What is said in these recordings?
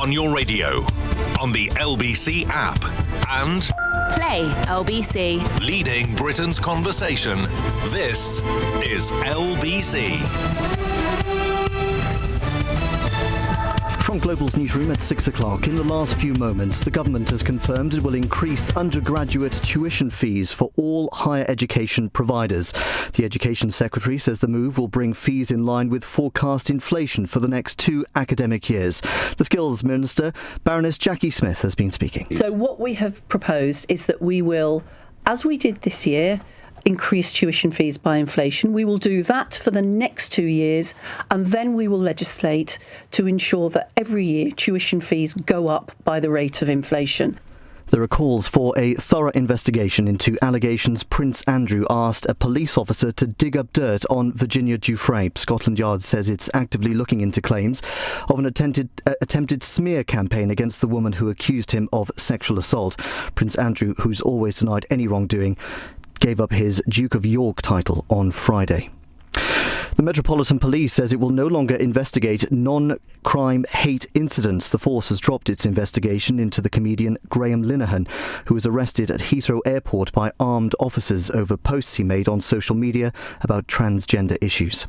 on your radio, on the LBC app, and Play LBC. leading Britain's conversation. This is LBC. From Global's newsroom at 6 o'clock, in the last few moments, the government has confirmed it will increase undergraduate tuition fees for all higher education providers. The Education Secretary says the move will bring fees in line with forecast inflation for the next 2 academic years. The Skills Minister, Baroness Jacqui Smith, has been speaking. So what we have proposed is that we will, as we did this year, increase tuition fees by inflation. We will do that for the next 2 years, and then we will legislate to ensure that every year tuition fees go up by the rate of inflation. There are calls for a thorough investigation into allegations Prince Andrew asked a police officer to dig up dirt on Virginia Giuffre. Scotland Yard says it's actively looking into claims of an attempted smear campaign against the woman who accused him of sexual assault. Prince Andrew, who's always denied any wrongdoing, gave up his Duke of York title on Friday. The Metropolitan Police says it will no longer investigate non-crime hate incidents. The force has dropped its investigation into the comedian Graham Linehan, who was arrested at Heathrow Airport by armed officers over posts he made on social media about transgender issues.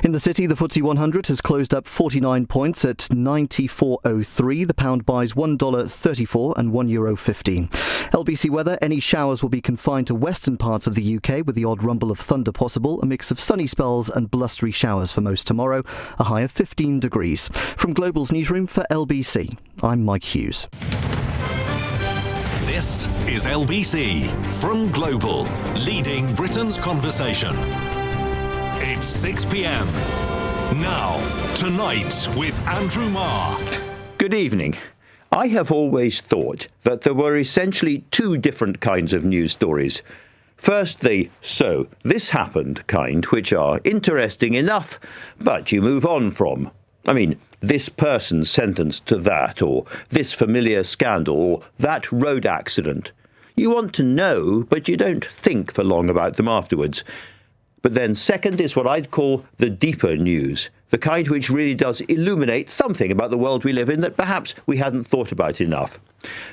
In the city, the FTSE 100 has closed up 49 points at 94.03. The pound buys $1.34 and €1.15. LBC weather: any showers will be confined to western parts of the UK, with the odd rumble of thunder possible. A mix of sunny spells and blustery showers for most tomorrow. A high of 15 degrees. From Global's newsroom for LBC, I'm Mike Hughes. This is LBC from Global, leading Britain's conversation. It's 6 p.m. Now, Tonight with Andrew Marr. Good evening. I have always thought that there were essentially 2 different kinds of news stories. First, the "so this happened" kind, which are interesting enough, but you move on from. I mean, this person sentenced to that, or this familiar scandal, or that road accident. You want to know, but you don't think for long about them afterwards. But then second is what I'd call the deeper news, the kind which really does illuminate something about the world we live in that perhaps we hadn't thought about enough.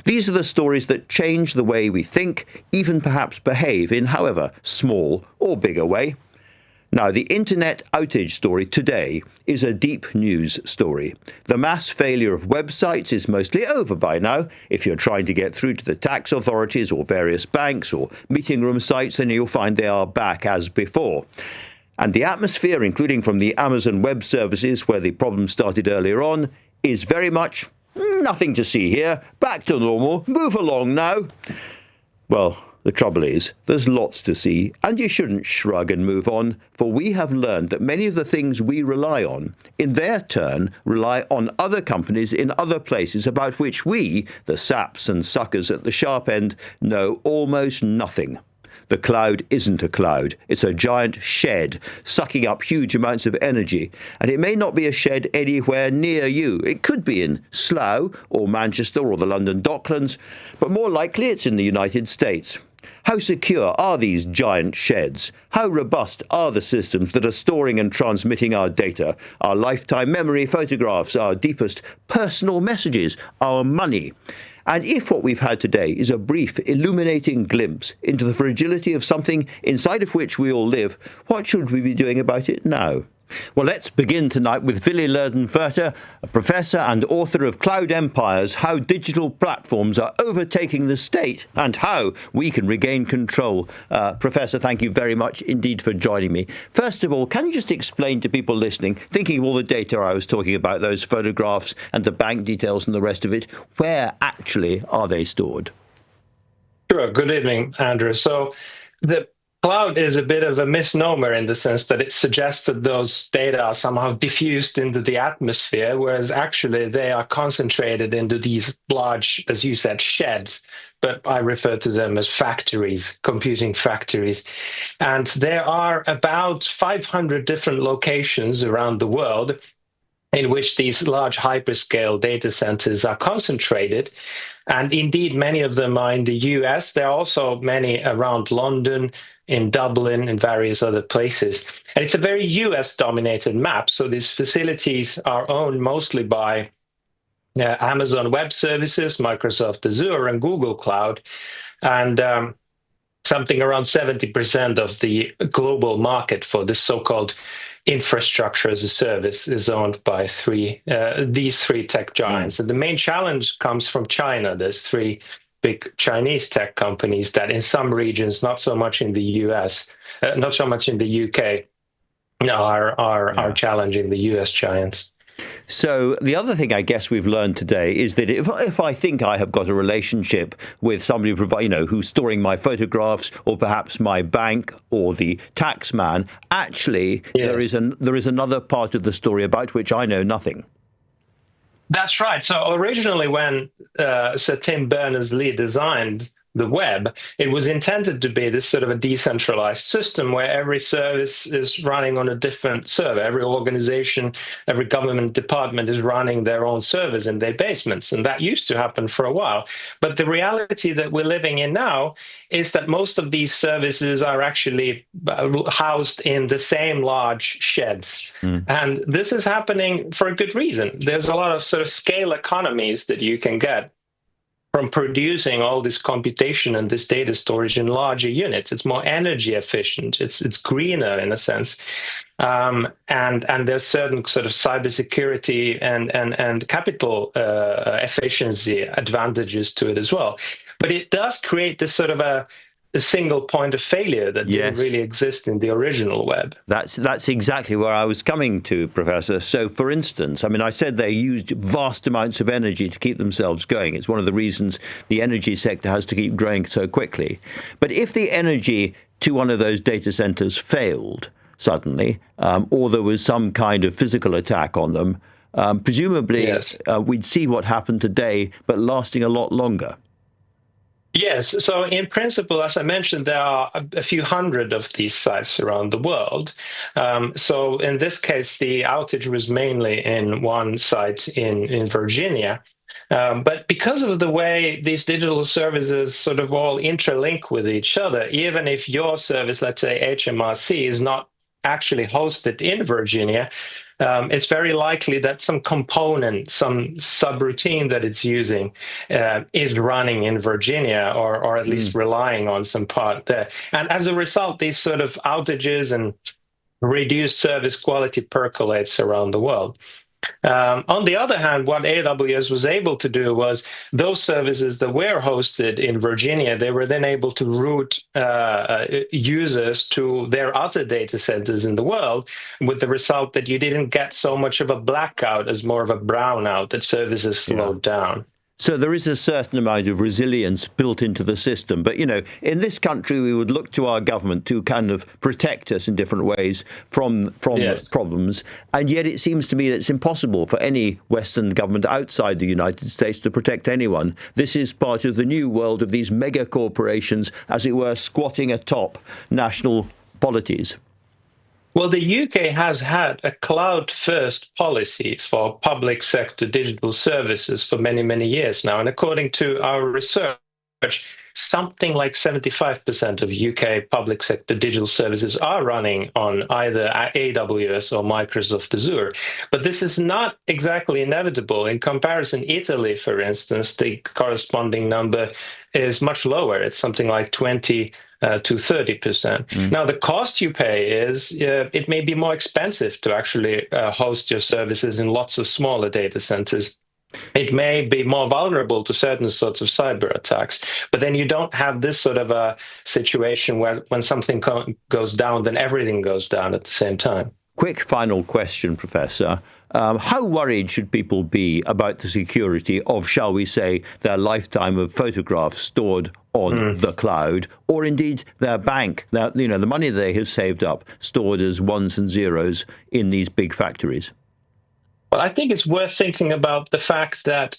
These are the stories that change the way we think, even perhaps behave in however small or big a way. Now, the internet outage story today is a deep news story. The mass failure of websites is mostly over by now. If you're trying to get through to the tax authorities or various banks or meeting room sites, then you'll find they are back as before. And the atmosphere, including from the Amazon Web Services, where the problem started earlier on, is very much nothing to see here. Back to normal. Move along now. Well, the trouble is, there's lots to see, and you shouldn't shrug and move on, for we have learned that many of the things we rely on, in their turn, rely on other companies in other places about which we, the saps and suckers at the sharp end, know almost nothing. The cloud isn't a cloud. It's a giant shed sucking up huge amounts of energy. And it may not be a shed anywhere near you. It could be in Slough or Manchester or the London Docklands, but more likely it's in the United States. How secure are these giant sheds? How robust are the systems that are storing and transmitting our data, our lifetime memory photographs, our deepest personal messages, our money? And if what we've had today is a brief, illuminating glimpse into the fragility of something inside of which we all live, what should we be doing about it now? Well, let's begin tonight with Vili Lehdonvirta, a professor and author of Cloud Empires, How Digital Platforms Are Overtaking the State and How We Can Regain Control. Professor, thank you very much indeed for joining me. First of all, can you just explain to people listening, thinking of all the data I was talking about, those photographs and the bank details and the rest of it, where actually are they stored? Sure. Good evening, Andrew. So the cloud is a bit of a misnomer in the sense that it suggests that those data are somehow diffused into the atmosphere, whereas actually they are concentrated into these large, as you said, sheds, but I refer to them as factories, computing factories. And there are about 500 different locations around the world in which these large hyperscale data centers are concentrated. And indeed, many of them are in the US. There are also many around London, in Dublin, and various other places. And it's a very US-dominated map. So these facilities are owned mostly by Amazon Web Services, Microsoft Azure, and Google Cloud. And something around 70% of the global market for this so-called infrastructure as a service is owned by these three tech giants. And the main challenge comes from China. There's three big Chinese tech companies that in some regions, not so much in the US, not so much in the UK, are challenging the US giants. So the other thing I guess we've learned today is that if I think I have got a relationship with somebody who's storing my photographs, or perhaps my bank or the tax man, actually there is another part of the story about which I know nothing. That's right. So originally when Sir Tim Berners-Lee designed the web, it was intended to be this sort of a decentralized system where every service is running on a different server. Every organization, every government department is running their own servers in their basements. And that used to happen for a while. But the reality that we're living in now is that most of these services are actually housed in the same large sheds. And this is happening for a good reason. There's a lot of sort of scale economies that you can get from producing all this computation and this data storage in larger units. It's more energy efficient. It's greener in a sense. And there's certain sort of cybersecurity and capital efficiency advantages to it as well. But it does create this sort of a single point of failure that didn't really exist in the original web. That's exactly where I was coming to, Professor. So, for instance, I mean, I said they used vast amounts of energy to keep themselves going. It's one of the reasons the energy sector has to keep growing so quickly. But if the energy to one of those data centers failed suddenly, or there was some kind of physical attack on them, presumably we'd see what happened today, but lasting a lot longer. Yes. So in principle, as I mentioned, there are a few hundred of these sites around the world. So in this case, the outage was mainly in one site in Virginia. But because of the way these digital services sort of all interlink with each other, even if your service, let's say HMRC, is not actually hosted in Virginia, it's very likely that some component, some subroutine that it's using is running in Virginia, or at least relying on some part there. And as a result, these sort of outages and reduced service quality percolates around the world. On the other hand, what AWS was able to do was those services that were hosted in Virginia, they were then able to route users to their other data centers in the world, with the result that you didn't get so much of a blackout as more of a brownout, that services slowed down. So there is a certain amount of resilience built into the system. But, in this country, we would look to our government to kind of protect us in different ways from problems. And yet it seems to me that it's impossible for any Western government outside the United States to protect anyone. This is part of the new world of these mega corporations, as it were, squatting atop national polities. Well, the UK has had a cloud-first policy for public sector digital services for many, many years now. And according to our research, something like 75% of UK public sector digital services are running on either AWS or Microsoft Azure. But this is not exactly inevitable. In comparison, Italy, for instance, the corresponding number is much lower. It's something like 20 to 30%. Now, the cost you pay is it may be more expensive to actually host your services in lots of smaller data centers. It may be more vulnerable to certain sorts of cyber attacks, but then you don't have this sort of a situation where when something goes down, then everything goes down at the same time. Quick final question, Professor. How worried should people be about the security of, shall we say, their lifetime of photographs stored on the cloud, or indeed their bank, the money they have saved up, stored as ones and zeros in these big factories? Well, I think it's worth thinking about the fact that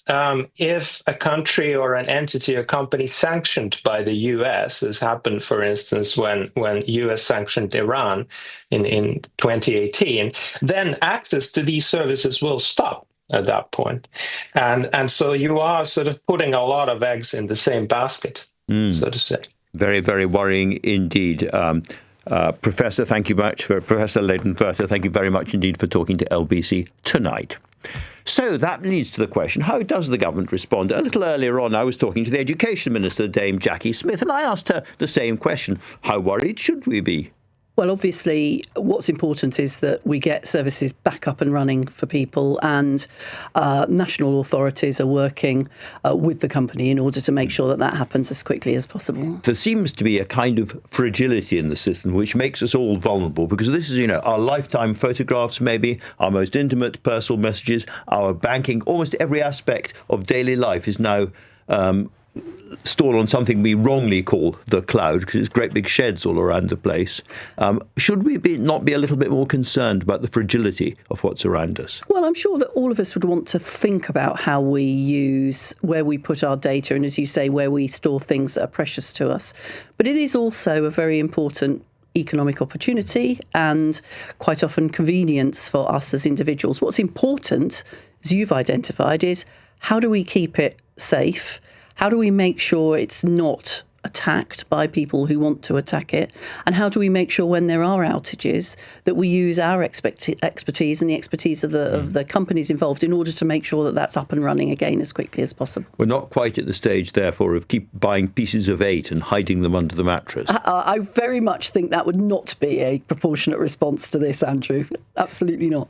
if a country or an entity or company sanctioned by the US, as happened, for instance, when US sanctioned Iran in 2018, then access to these services will stop at that point. And so you are sort of putting a lot of eggs in the same basket, so to say. Very, very worrying indeed. Professor, thank you much for Professor Lehdonvirta. Thank you very much indeed for talking to LBC tonight. So that leads to the question, how does the government respond? A little earlier on, I was talking to the Education Minister, Dame Jacqui Smith, and I asked her the same question. How worried should we be? Well, obviously, what's important is that we get services back up and running for people, and national authorities are working with the company in order to make sure that that happens as quickly as possible. There seems to be a kind of fragility in the system which makes us all vulnerable, because this is, our lifetime photographs, maybe, our most intimate personal messages, our banking, almost every aspect of daily life is now stored on something we wrongly call the cloud, because it's great big sheds all around the place. Should we not be a little bit more concerned about the fragility of what's around us? Well, I'm sure that all of us would want to think about how we use, where we put our data, and as you say, where we store things that are precious to us. But it is also a very important economic opportunity and quite often convenience for us as individuals. What's important, as you've identified, is how do we keep it safe? How do we make sure it's not attacked by people who want to attack it? And how do we make sure when there are outages that we use our expertise and the expertise of the companies involved in order to make sure that that's up and running again as quickly as possible? We're not quite at the stage, therefore, of keep buying pieces of 8 and hiding them under the mattress. I very much think that would not be a proportionate response to this, Andrew. Absolutely not.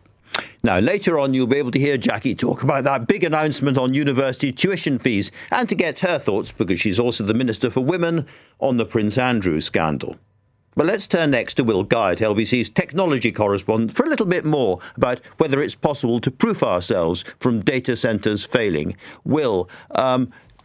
Now, later on, you'll be able to hear Jacqui talk about that big announcement on university tuition fees and to get her thoughts, because she's also the Minister for Women, on the Prince Andrew scandal. But let's turn next to Will Guyatt, LBC's technology correspondent, for a little bit more about whether it's possible to proof ourselves from data centres failing. Will,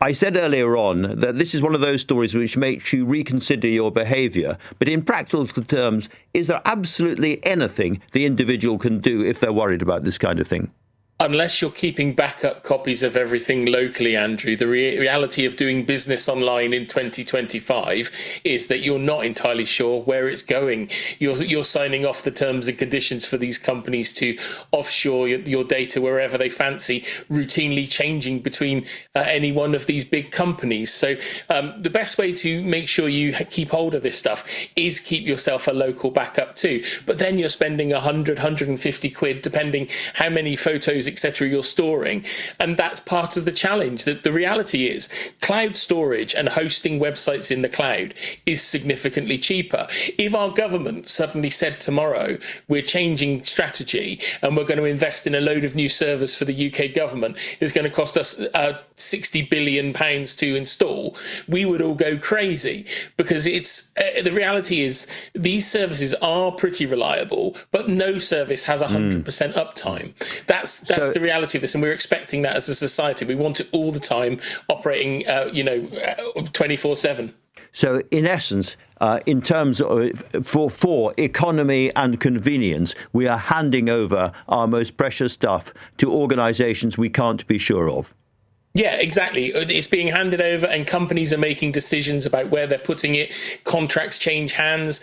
I said earlier on that this is one of those stories which makes you reconsider your behaviour. But in practical terms, is there absolutely anything the individual can do if they're worried about this kind of thing? Unless you're keeping backup copies of everything locally, Andrew, the reality of doing business online in 2025 is that you're not entirely sure where it's going. You're signing off the terms and conditions for these companies to offshore your data wherever they fancy, routinely changing between any one of these big companies. So the best way to make sure you keep hold of this stuff is keep yourself a local backup too. But then you're spending 100, 150 quid, depending how many photos, etc. you're storing, and that's part of the challenge. The reality is cloud storage and hosting websites in the cloud is significantly cheaper. If our government suddenly said tomorrow we're changing strategy and we're going to invest in a load of new servers for the UK government, it's going to cost us £60 billion to install, we would all go crazy, because it's the reality is these services are pretty reliable, but no service has 100% uptime. That's the reality of this, and we're expecting that as a society. We want it all the time, operating 24/7. So in essence, in terms of for economy and convenience, we are handing over our most precious stuff to organisations we can't be sure of. Yeah, exactly. It's being handed over and companies are making decisions about where they're putting it. Contracts change hands.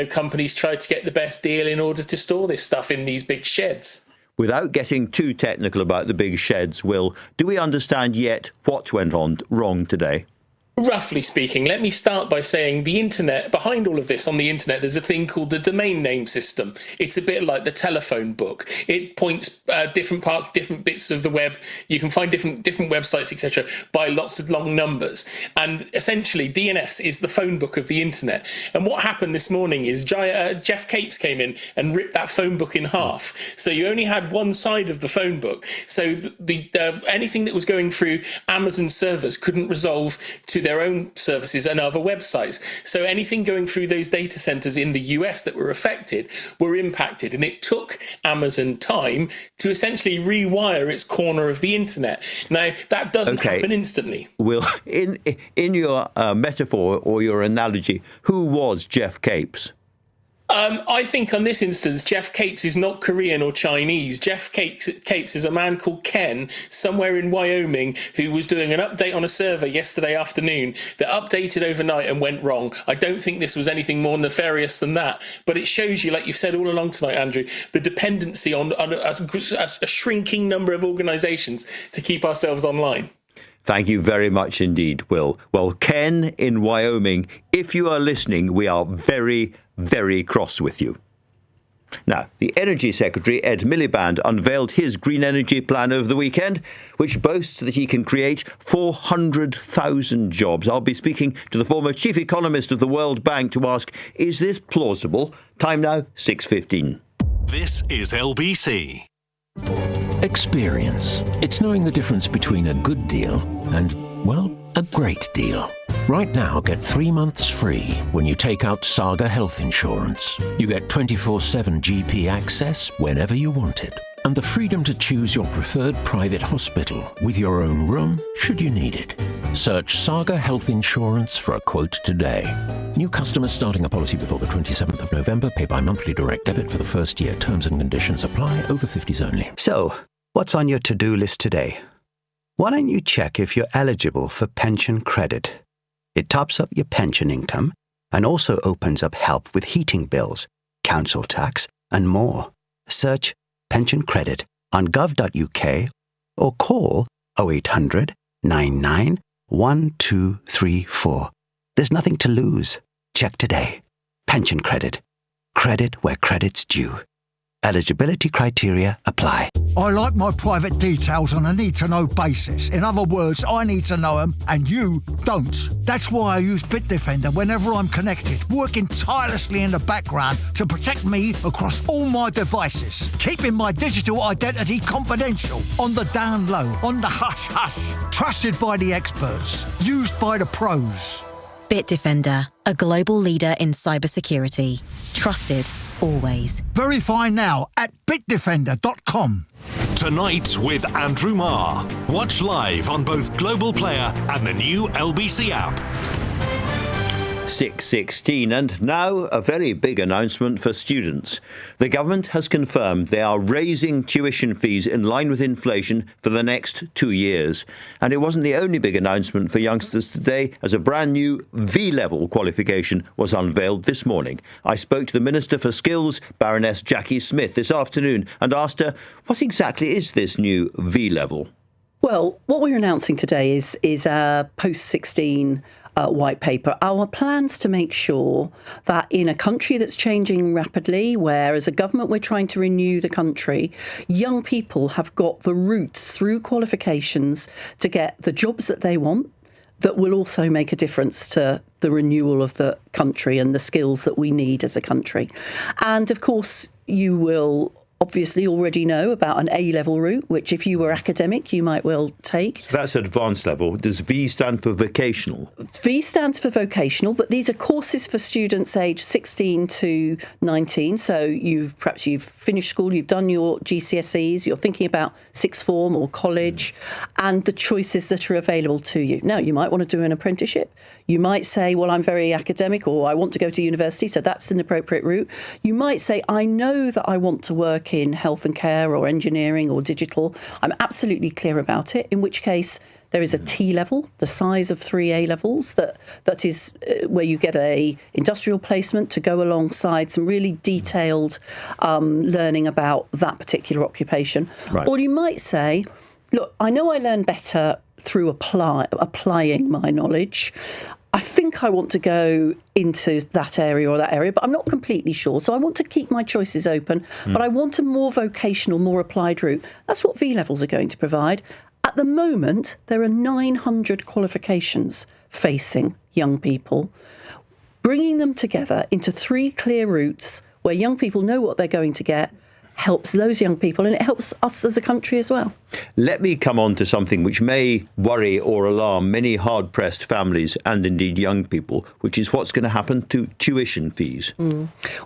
Companies try to get the best deal in order to store this stuff in these big sheds. Without getting too technical about the big sheds, Will, do we understand yet what went on wrong today? Roughly speaking, let me start by saying the internet, behind all of this on the internet, there's a thing called the domain name system. It's a bit like the telephone book. It points different parts, different bits of the web. You can find different websites, etc., by lots of long numbers. And essentially, DNS is the phone book of the internet. And what happened this morning is Jeff Capes came in and ripped that phone book in half. So you only had one side of the phone book. So anything that was going through Amazon servers couldn't resolve to their own services and other websites. So anything going through those data centers in the US that were affected were impacted. And it took Amazon time to essentially rewire its corner of the internet. Now, that doesn't happen instantly. Will, in your metaphor or your analogy, who was Jeff Capes? I think on this instance, Jeff Capes is not Korean or Chinese. Jeff Capes is a man called Ken, somewhere in Wyoming, who was doing an update on a server yesterday afternoon that updated overnight and went wrong. I don't think this was anything more nefarious than that. But it shows you, like you've said all along tonight, Andrew, the dependency on a shrinking number of organisations to keep ourselves online. Thank you very much indeed, Will. Well, Ken in Wyoming, if you are listening, we are very, very cross with you. Now, the Energy Secretary, Ed Miliband, unveiled his green energy plan over the weekend, which boasts that he can create 400,000 jobs. I'll be speaking to the former chief economist of the World Bank to ask, is this plausible? Time now, 6:15. This is LBC. Experience. It's knowing the difference between a good deal and, well, a great deal. Right now, get 3 months free when you take out Saga Health Insurance. You get 24/7 GP access whenever you want it, and the freedom to choose your preferred private hospital with your own room should you need it. Search Saga Health Insurance for a quote today. New customers starting a policy before the 27th of November pay by monthly direct debit for the first year. Terms and conditions apply. Over 50s only. So, what's on your to-do list today? Why don't you check if you're eligible for pension credit? It tops up your pension income and also opens up help with heating bills, council tax and more. Search pension credit on gov.uk or call 0800 99 1234. There's nothing to lose. Check today. Pension credit. Credit where credit's due. Eligibility criteria apply. I like my private details on a need-to-know basis. In other words, I need to know them and you don't. That's why I use Bitdefender whenever I'm connected, working tirelessly in the background to protect me across all my devices, keeping my digital identity confidential, on the down low, on the hush-hush, trusted by the experts, used by the pros. Bitdefender, a global leader in cybersecurity. Trusted, always. Verify now at bitdefender.com. Tonight with Andrew Marr. Watch live on both Global Player and the new LBC app. 6:16, and now a very big announcement for students. The government has confirmed they are raising tuition fees in line with inflation for the next 2 years. And it wasn't the only big announcement for youngsters today, as a brand new V-level qualification was unveiled this morning. I spoke to the Minister for Skills, Baroness Jacqui Smith, this afternoon and asked her, what exactly is this new V-level? Well, what we're announcing today is a post-16 white paper. Our plans to make sure that in a country that's changing rapidly, where as a government we're trying to renew the country, young people have got the routes through qualifications to get the jobs that they want, that will also make a difference to the renewal of the country and the skills that we need as a country. And of course, you will obviously already know about an A-level route, which if you were academic, you might well take. So that's advanced level. Does V stand for vocational? V stands for vocational, but these are courses for students aged 16 to 19. So you've finished school, you've done your GCSEs, you're thinking about sixth form or college, and the choices that are available to you. Now, you might want to do an apprenticeship. You might say, well, I'm very academic, or I want to go to university, so that's an appropriate route. You might say, I know that I want to work in health and care or engineering or digital. I'm absolutely clear about it, in which case there is a T level, the size of 3 A levels, that is where you get a industrial placement to go alongside some really detailed learning about that particular occupation. Right. Or you might say, look, I know I learn better through applying my knowledge. I think I want to go into that area or that area, but I'm not completely sure. So I want to keep my choices open, but I want a more vocational, more applied route. That's what V-levels are going to provide. At the moment, there are 900 qualifications facing young people. Bringing them together into 3 clear routes where young people know what they're going to get helps those young people, and it helps us as a country as well. Let me come on to something which may worry or alarm many hard-pressed families and indeed young people, which is what's going to happen to tuition fees.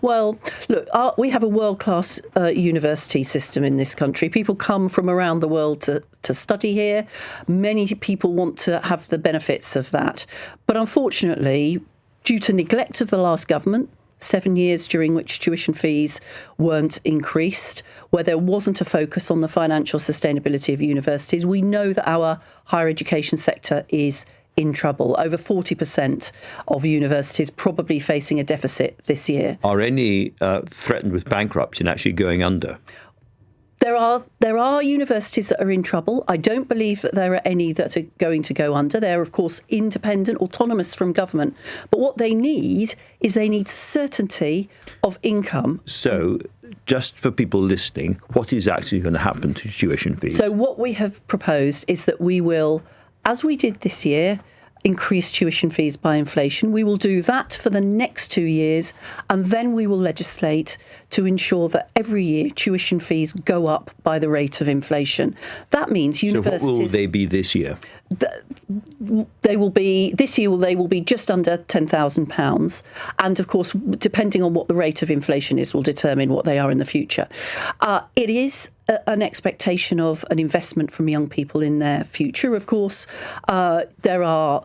Well, look, we have a world-class university system in this country. People come from around the world to study here. Many people want to have the benefits of that. But unfortunately, due to neglect of the last government, 7 years during which tuition fees weren't increased, where there wasn't a focus on the financial sustainability of universities, we know that our higher education sector is in trouble. Over 40% of universities probably facing a deficit this year. Are any threatened with bankruptcy and actually going under? There are universities that are in trouble. I don't believe that there are any that are going to go under. They're, of course, independent, autonomous from government. But what they need is certainty of income. So just for people listening, what is actually going to happen to tuition fees? So what we have proposed is that we will, as we did this year, increase tuition fees by inflation. We will do that for the next 2 years, and then we will legislate to ensure that every year tuition fees go up by the rate of inflation. That means universities... So what will they be this year? They will be just under £10,000, and of course, depending on what the rate of inflation is, will determine what they are in the future. It is an expectation of an investment from young people in their future. Of course, there are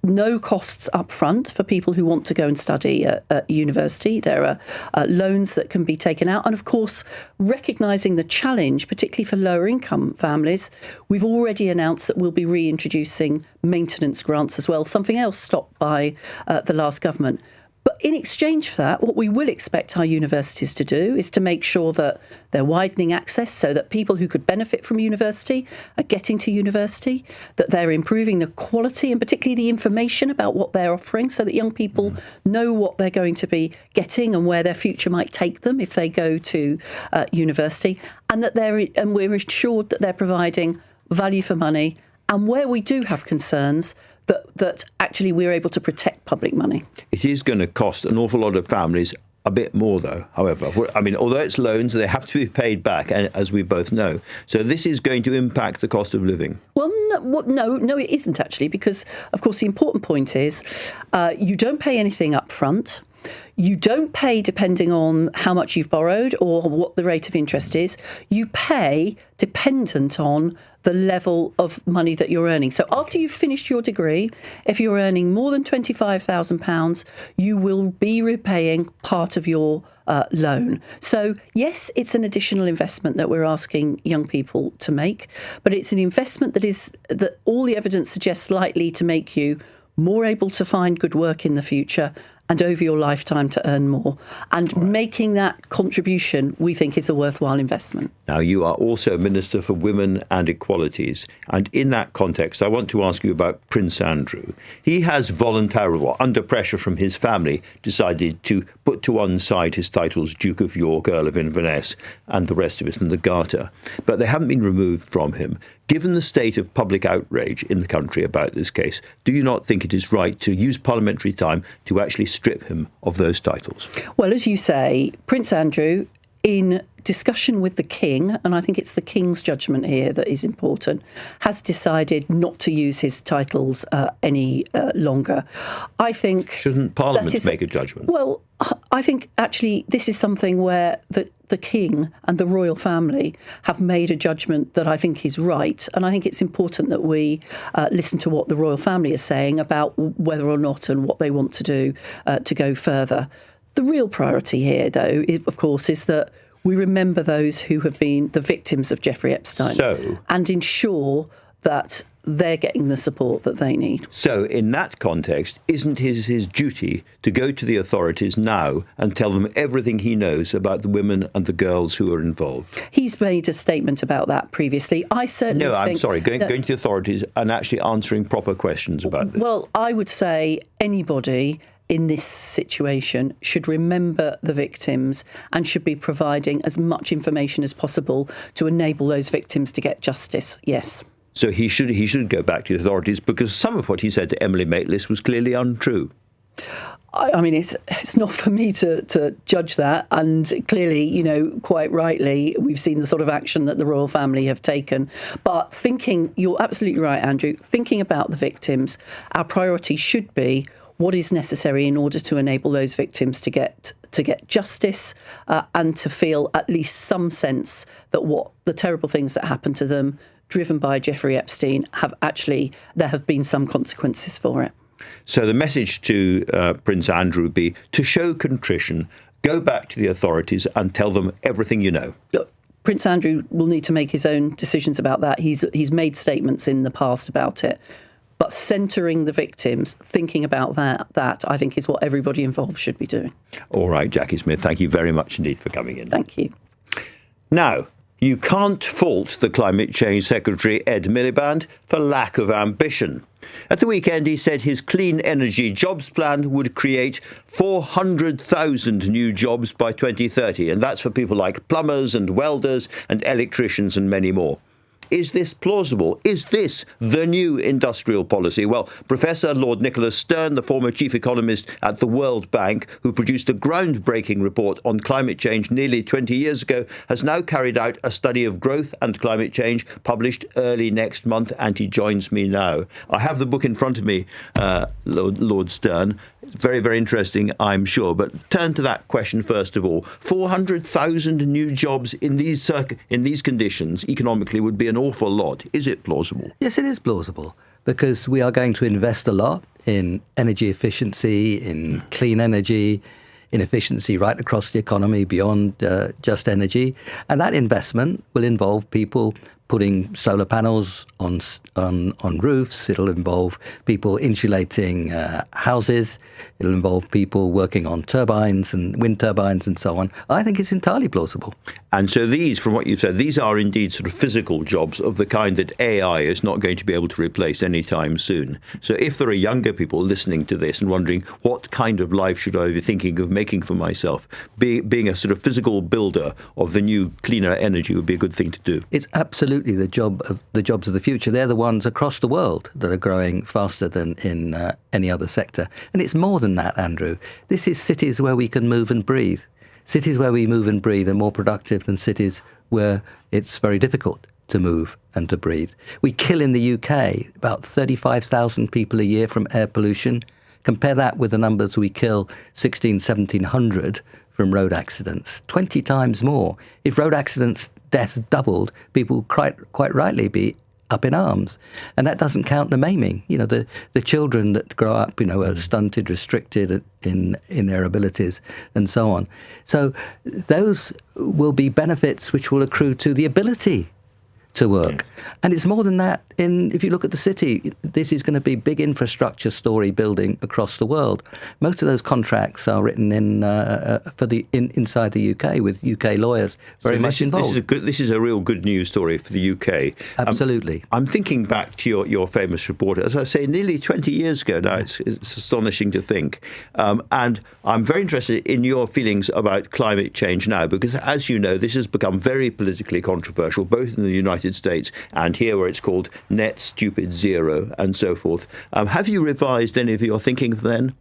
no costs up front for people who want to go and study at university. There are loans that can be taken out. And of course, recognising the challenge, particularly for lower income families, we've already announced that we'll be reintroducing maintenance grants as well, something else stopped by the last government. But in exchange for that, what we will expect our universities to do is to make sure that they're widening access so that people who could benefit from university are getting to university, that they're improving the quality and particularly the information about what they're offering so that young people know what they're going to be getting and where their future might take them if they go to university, and that we're assured that they're providing value for money, and where we do have concerns, that actually we're able to protect public money. It is going to cost an awful lot of families a bit more, though, however. I mean, although it's loans, they have to be paid back, as we both know. So this is going to impact the cost of living. Well, no, it isn't actually, because, of course, the important point is you don't pay anything up front. You don't pay depending on how much you've borrowed or what the rate of interest is. You pay dependent on the level of money that you're earning. So after you've finished your degree, if you're earning more than £25,000, you will be repaying part of your loan. So yes, it's an additional investment that we're asking young people to make, but it's an investment that all the evidence suggests likely to make you more able to find good work in the future and over your lifetime to earn more. And making that contribution, we think, is a worthwhile investment. Now, you are also Minister for Women and Equalities. And in that context, I want to ask you about Prince Andrew. He has voluntarily, under pressure from his family, decided to put to one side his titles Duke of York, Earl of Inverness, and the rest of it in the Garter. But they haven't been removed from him. Given the state of public outrage in the country about this case, do you not think it is right to use parliamentary time to actually strip him of those titles? Well, as you say, Prince Andrew, in discussion with the King, and I think it's the King's judgment here that is important, has decided not to use his titles any longer. I think... Shouldn't Parliament make a judgment? Well, I think actually this is something where the King and the royal family have made a judgment that I think is right, and I think it's important that we listen to what the royal family is saying about whether or not and what they want to do to go further. The real priority here, though, of course, is that we remember those who have been the victims of Jeffrey Epstein and ensure that they're getting the support that they need. So in that context, isn't his duty to go to the authorities now and tell them everything he knows about the women and the girls who are involved? He's made a statement about that previously. I certainly think... No, I'm sorry, going to the authorities and actually answering proper questions about this. Well, I would say anybody in this situation should remember the victims and should be providing as much information as possible to enable those victims to get justice, yes. So he should go back to the authorities, because some of what he said to Emily Maitlis was clearly untrue. I mean, it's not for me to judge that. And clearly, quite rightly, we've seen the sort of action that the royal family have taken. But you're absolutely right, Andrew, thinking about the victims, our priority should be what is necessary in order to enable those victims to get justice and to feel at least some sense that what the terrible things that happened to them, driven by Jeffrey Epstein, there have been some consequences for it. So the message to Prince Andrew would be to show contrition, go back to the authorities and tell them everything you know. Look, Prince Andrew will need to make his own decisions about that. He's made statements in the past about it. But centering the victims, thinking about that, I think is what everybody involved should be doing. All right, Jacqui Smith, thank you very much indeed for coming in. Thank you. Now, You can't fault the Climate Change Secretary Ed Miliband for lack of ambition. At the weekend, he said his clean energy jobs plan would create 400,000 new jobs by 2030, and that's for people like plumbers and welders and electricians and many more. Is this plausible? Is this the new industrial policy? Well, Professor Lord Nicholas Stern, the former chief economist at the World Bank, who produced a groundbreaking report on climate change nearly 20 years ago, has now carried out a study of growth and climate change published early next month, and he joins me now. I have the book in front of me, Lord Stern. Very, very interesting, I'm sure. But turn to that question first of all. 400,000 new jobs in these conditions economically would be an awful lot. Is it plausible? Yes, it is plausible, because we are going to invest a lot in energy efficiency, in clean energy, in efficiency right across the economy beyond just energy. And that investment will involve people putting solar panels on roofs. It'll involve people insulating houses. It'll involve people working on turbines and wind turbines and so on. I think it's entirely plausible. And so these, from what you've said, these are indeed sort of physical jobs of the kind that AI is not going to be able to replace anytime soon. So if there are younger people listening to this and wondering what kind of life should I be thinking of making for myself, being a sort of physical builder of the new cleaner energy would be a good thing to do. It's absolutely the jobs of the future. They're the ones across the world that are growing faster than in any other sector. And it's more than that, Andrew. This is cities where we can move and breathe. Cities where we move and breathe are more productive than cities where it's very difficult to move and to breathe. We kill in the UK about 35,000 people a year from air pollution. Compare that with the numbers we kill, 1,700 from road accidents, 20 times more. If road accidents deaths doubled, people quite rightly be up in arms. And that doesn't count the maiming. You know, the children that grow up, are stunted, restricted in their abilities and so on. So those will be benefits which will accrue to the ability to work. And it's more than that. If you look at the city, this is going to be big infrastructure story building across the world. Most of those contracts are written inside the UK with UK lawyers very much involved. This is a real good news story for the UK. Absolutely. I'm thinking back to your famous report. As I say, nearly 20 years ago now. It's astonishing to think. And I'm very interested in your feelings about climate change now, because as you know, this has become very politically controversial, both in the United States and here, where it's called net stupid zero and so forth. Have you revised any of your thinking then?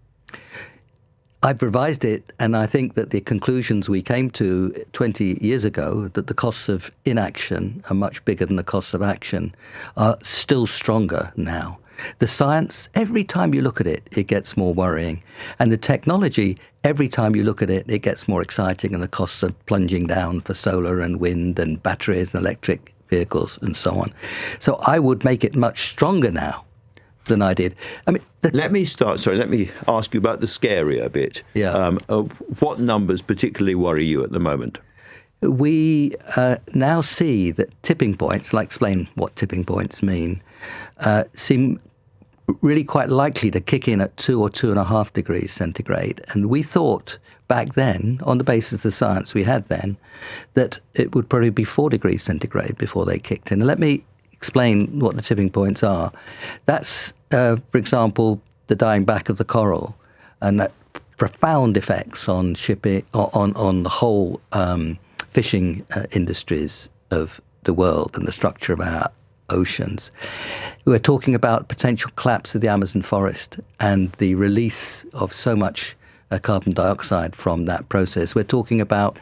I've revised it, and I think that the conclusions we came to 20 years ago, that the costs of inaction are much bigger than the costs of action, are still stronger now. The science, every time you look at it, it gets more worrying. And the technology, every time you look at it, it gets more exciting, and the costs are plunging down for solar and wind and batteries and electric vehicles and so on. So I would make it much stronger now than I did. I mean, let me ask you about the scarier bit. Yeah. What numbers particularly worry you at the moment? We now see that tipping points, I'll explain what tipping points mean, seem really quite likely to kick in at 2 or 2.5 degrees centigrade. And we thought back then, on the basis of the science we had then, that it would probably be 4 degrees centigrade before they kicked in. And let me explain what the tipping points are. That's, for example, the dying back of the coral, and that profound effects on shipping, on the whole fishing industries of the world and the structure of our oceans. We're talking about potential collapse of the Amazon forest and the release of so much carbon dioxide from that process. We're talking about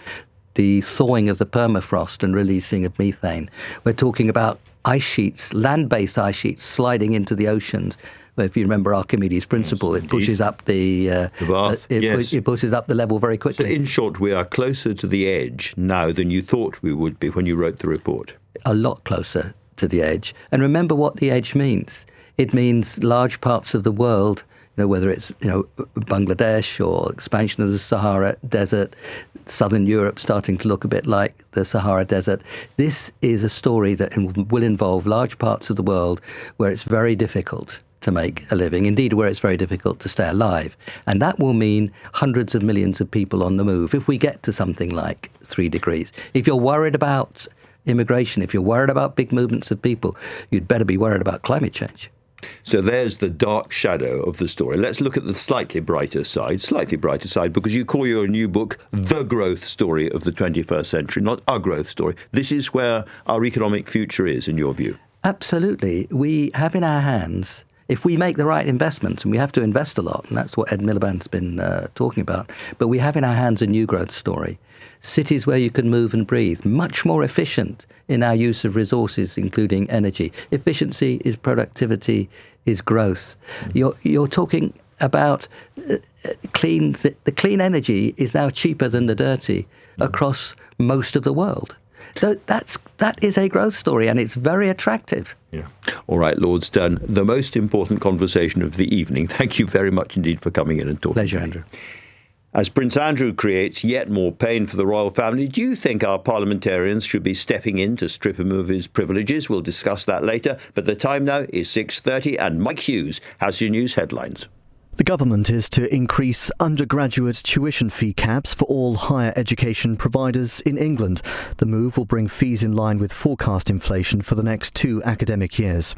the thawing of the permafrost and releasing of methane. We're talking about ice sheets, land-based ice sheets sliding into the oceans. If you remember Archimedes' principle, it pushes up the bath. It pushes up the level very quickly. So in short, we are closer to the edge now than you thought we would be when you wrote the report. A lot closer to the edge. And remember what the edge means. It means large parts of the world, whether it's Bangladesh or expansion of the Sahara Desert, southern Europe starting to look a bit like the Sahara Desert. This is a story that will involve large parts of the world where it's very difficult to make a living, indeed where it's very difficult to stay alive. And that will mean hundreds of millions of people on the move if we get to something like 3 degrees. If you're worried about immigration. If you're worried about big movements of people, you'd better be worried about climate change. So there's the dark shadow of the story. Let's look at the slightly brighter side, because you call your new book The Growth Story of the 21st Century, not a growth story. This is where our economic future is, in your view. Absolutely. We have in our hands, if we make the right investments, and we have to invest a lot, and that's what Ed Miliband's been talking about, but we have in our hands a new growth story. Cities where you can move and breathe, much more efficient in our use of resources, including energy. Efficiency is productivity, is growth. You're talking about the clean energy is now cheaper than the dirty across most of the world. That is a growth story, and it's very attractive. Yeah. All right, Lord Stern, the most important conversation of the evening. Thank you very much indeed for coming in and talking. Pleasure, Andrew. As Prince Andrew creates yet more pain for the royal family, do you think our parliamentarians should be stepping in to strip him of his privileges? We'll discuss that later, but the time now is 6:30 and Mike Hughes has your news headlines. The government is to increase undergraduate tuition fee caps for all higher education providers in England. The move will bring fees in line with forecast inflation for the next 2 academic years.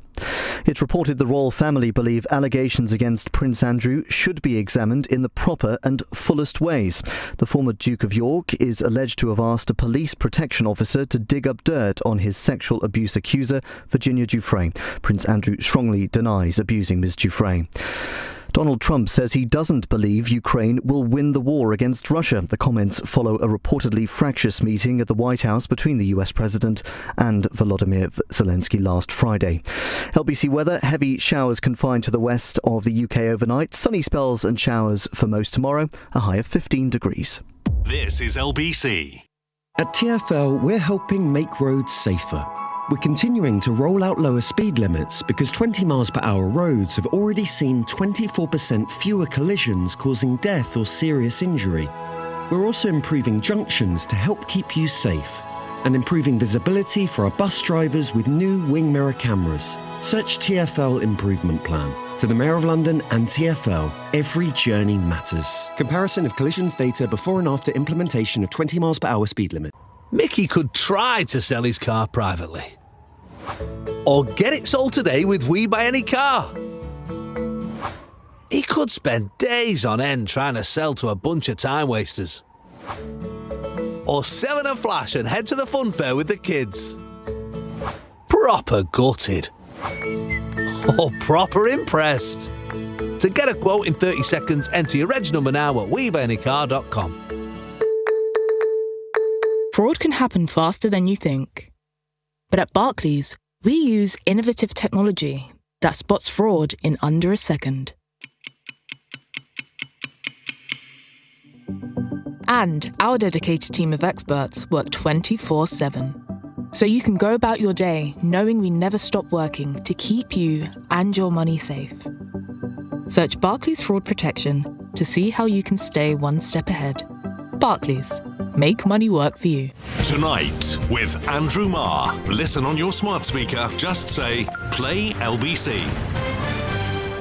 It's reported the royal family believe allegations against Prince Andrew should be examined in the proper and fullest ways. The former Duke of York is alleged to have asked a police protection officer to dig up dirt on his sexual abuse accuser, Virginia Giuffre. Prince Andrew strongly denies abusing Ms. Giuffre. Donald Trump says he doesn't believe Ukraine will win the war against Russia. The comments follow a reportedly fractious meeting at the White House between the US President and Volodymyr Zelensky last Friday. LBC weather, heavy showers confined to the west of the UK overnight. Sunny spells and showers for most tomorrow, a high of 15 degrees. This is LBC. At TfL, we're helping make roads safer. We're continuing to roll out lower speed limits because 20 miles per hour roads have already seen 24% fewer collisions causing death or serious injury. We're also improving junctions to help keep you safe and improving visibility for our bus drivers with new wing mirror cameras. Search TfL Improvement Plan. To the Mayor of London and TfL, every journey matters. Comparison of collisions data before and after implementation of 20 miles per hour speed limit. Mickey could try to sell his car privately. Or get it sold today with We Buy Any Car. He could spend days on end trying to sell to a bunch of time wasters. Or sell in a flash and head to the fun fair with the kids. Proper gutted. Or proper impressed. To get a quote in 30 seconds, enter your reg number now at WeBuyAnyCar.com. Fraud can happen faster than you think. But at Barclays, we use innovative technology that spots fraud in under a second. And our dedicated team of experts work 24/7. So you can go about your day knowing we never stop working to keep you and your money safe. Search Barclays Fraud Protection to see how you can stay one step ahead. Barclays. Make money work for you. Tonight with Andrew Marr. Listen on your smart speaker. Just say, play LBC.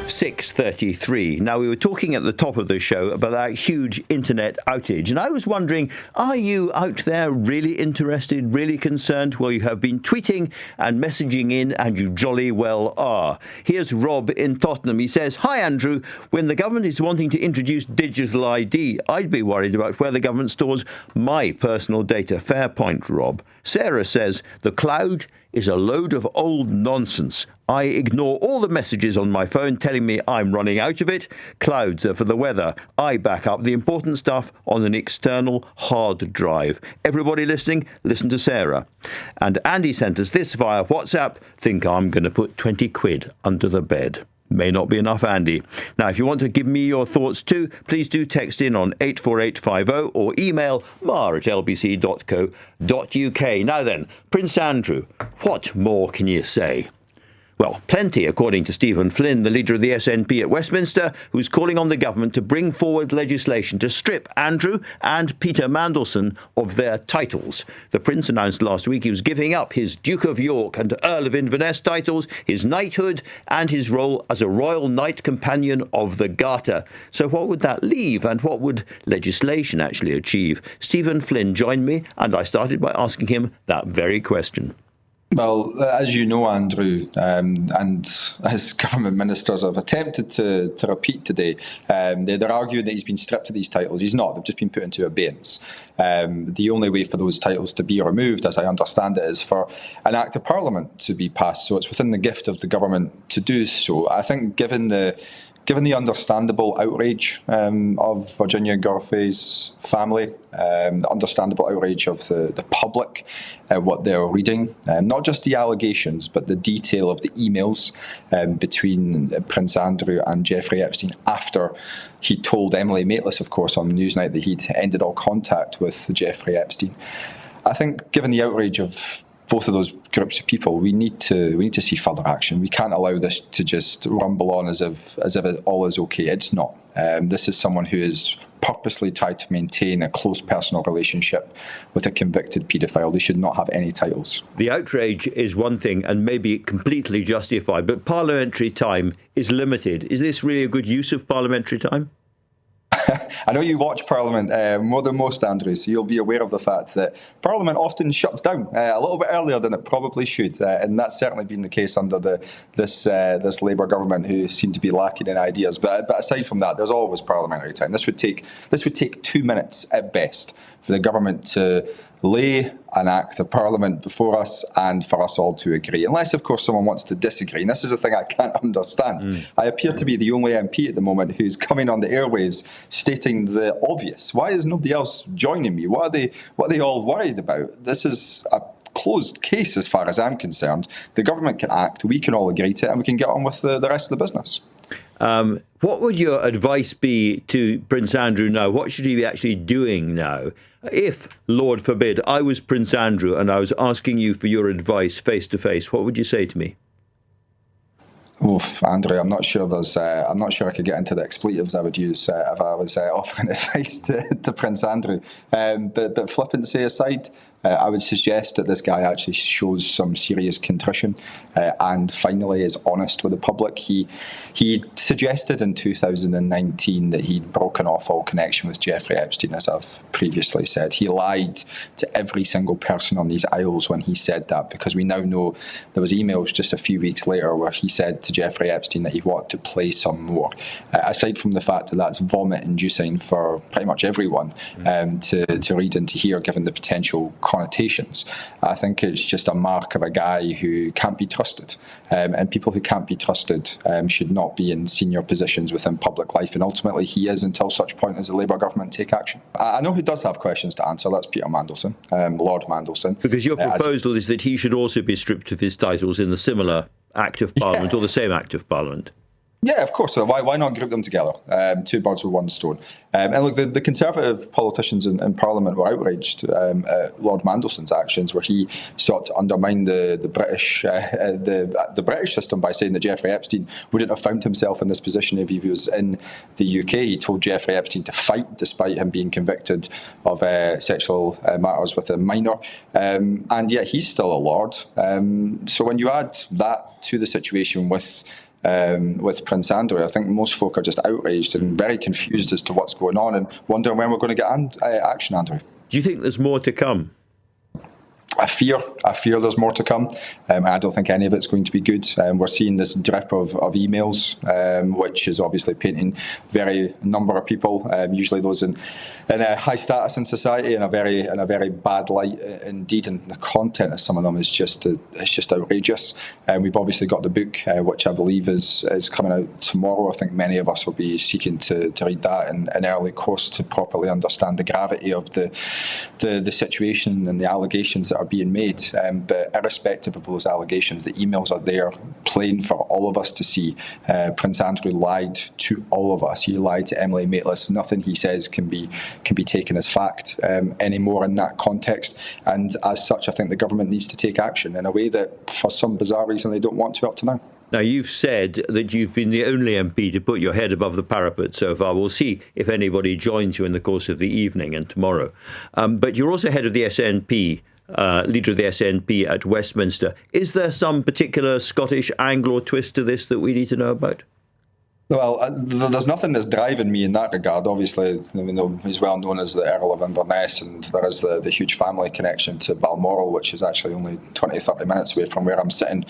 6:33. Now, we were talking at the top of the show about that huge internet outage, and I was wondering, are you out there really interested, really concerned? Well, you have been tweeting and messaging in, and you jolly well are. Here's Rob in Tottenham. He says, "Hi, Andrew. When the government is wanting to introduce digital ID, I'd be worried about where the government stores my personal data." Fair point, Rob. Sarah says, "The cloud is a load of old nonsense. I ignore all the messages on my phone telling me I'm running out of it. Clouds are for the weather. I back up the important stuff on an external hard drive." Everybody listening, listen to Sarah. And Andy sent us this via WhatsApp. "Think I'm going to put 20 quid under the bed." May not be enough, Andy. Now, if you want to give me your thoughts too, please do text in on 84850 or email mar@lbc.co.uk. Now then, Prince Andrew, what more can you say? Well, plenty, according to Stephen Flynn, the leader of the SNP at Westminster, who's calling on the government to bring forward legislation to strip Andrew and Peter Mandelson of their titles. The Prince announced last week he was giving up his Duke of York and Earl of Inverness titles, his knighthood, and his role as a Royal Knight Companion of the Garter. So what would that leave, and what would legislation actually achieve? Stephen Flynn joined me, and I started by asking him that very question. Well, as you know, Andrew, and as government ministers have attempted to repeat today, they're arguing that he's been stripped of these titles. He's not. They've just been put into abeyance. The only way for those titles to be removed, as I understand it, is for an Act of Parliament to be passed. So it's within the gift of the government to do so. I think given the understandable outrage of Virginia Gorfey's family, the understandable outrage of the public, what they're reading, not just the allegations, but the detail of the emails between Prince Andrew and Jeffrey Epstein after he told Emily Maitlis, of course, on Newsnight that he'd ended all contact with Jeffrey Epstein. I think given the outrage of both of those groups of people, we need to see further action. We can't allow this to just rumble on as if all is okay. It's not. This is someone who is purposely tried to maintain a close personal relationship with a convicted paedophile. They should not have any titles. The outrage is one thing and maybe completely justified, but parliamentary time is limited. Is this really a good use of parliamentary time? I know you watch Parliament more than most, Andrew, so you'll be aware of the fact that Parliament often shuts down a little bit earlier than it probably should, and that's certainly been the case under this Labour government, who seem to be lacking in ideas. But aside from that, there's always parliamentary time. This would take 2 minutes at best for the government to lay an Act of Parliament before us and for us all to agree, unless, of course, someone wants to disagree. And this is the thing I can't understand. I appear to be the only MP at the moment who's coming on the airwaves stating the obvious. Why is nobody else joining me? What are they all worried about? This is a closed case as far as I'm concerned. The government can act, we can all agree to it, and we can get on with the rest of the business. What would your advice be to Prince Andrew now? What should he be actually doing now? If, Lord forbid, I was Prince Andrew and I was asking you for your advice face to face, what would you say to me? Oof, Andrew, I'm not sure I could get into the expletives I would use if I was offering advice to Prince Andrew. But flippancy aside, I would suggest that this guy actually shows some serious contrition and finally is honest with the public. He suggested in 2019 that he'd broken off all connection with Jeffrey Epstein, as I've previously said. He lied to every single person on these aisles when he said that, because we now know there was emails just a few weeks later where he said to Jeffrey Epstein that he wanted to play some more. Aside from the fact that that's vomit-inducing for pretty much everyone to read and to hear, given the potential connotations, I think it's just a mark of a guy who can't be trusted. And people who can't be trusted should not be in senior positions within public life. And ultimately, he is until such point as the Labour government take action. I know who does have questions to answer. That's Peter Mandelson, Lord Mandelson. Because your proposal is that he should also be stripped of his titles in the similar Act of Parliament, or the same Act of Parliament. Yeah, of course. So why not group them together? Two birds with one stone. And look, the Conservative politicians in Parliament were outraged at Lord Mandelson's actions, where he sought to undermine the British system by saying that Jeffrey Epstein wouldn't have found himself in this position if he was in the UK. He told Jeffrey Epstein to fight, despite him being convicted of sexual matters with a minor. And yet he's still a Lord. So when you add that to the situation with Prince Andrew, I think most folk are just outraged and very confused as to what's going on and wondering when we're going to get action, Andrew. Do you think there's more to come? I fear there's more to come. I don't think any of it's going to be good. We're seeing this drip of emails, which is obviously painting a number of people, usually those in a high status in society, in a very bad light indeed. And the content of some of them is just outrageous. We've obviously got the book, which I believe is coming out tomorrow. I think many of us will be seeking to read that in an early course to properly understand the gravity of the situation and the allegations that are being made. But irrespective of those allegations, the emails are there, plain for all of us to see. Prince Andrew lied to all of us. He lied to Emily Maitlis. Nothing he says can be taken as fact anymore in that context. And as such, I think the government needs to take action in a way that, for some bizarre reason, they don't want to up to now. Now, you've said that you've been the only MP to put your head above the parapet so far. We'll see if anybody joins you in the course of the evening and tomorrow. But you're also head of the SNP, leader of the SNP at Westminster. Is there some particular Scottish angle or twist to this that we need to know about? Well, there's nothing that's driving me in that regard. Obviously, he's well known as the Earl of Inverness, and there is the huge family connection to Balmoral, which is actually only 20-30 minutes away from where I'm sitting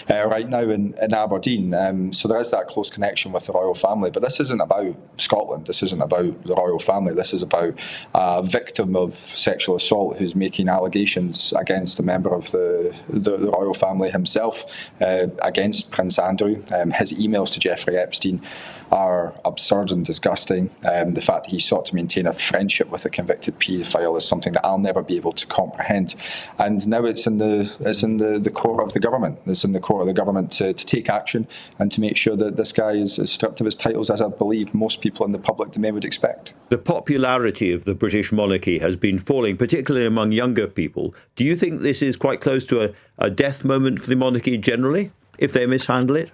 right now in Aberdeen. So there is that close connection with the royal family. But this isn't about Scotland. This isn't about the royal family. This is about a victim of sexual assault who's making allegations against a member of the royal family himself, against Prince Andrew. His emails to Jeffrey Epstein are absurd and disgusting. The fact that he sought to maintain a friendship with a convicted paedophile is something that I'll never be able to comprehend. And now it's in the core of the government. It's in the core of the government to take action and to make sure that this guy is stripped of his titles, as I believe most people in the public domain would expect. The popularity of the British monarchy has been falling, particularly among younger people. Do you think this is quite close to a death moment for the monarchy generally, if they mishandle it?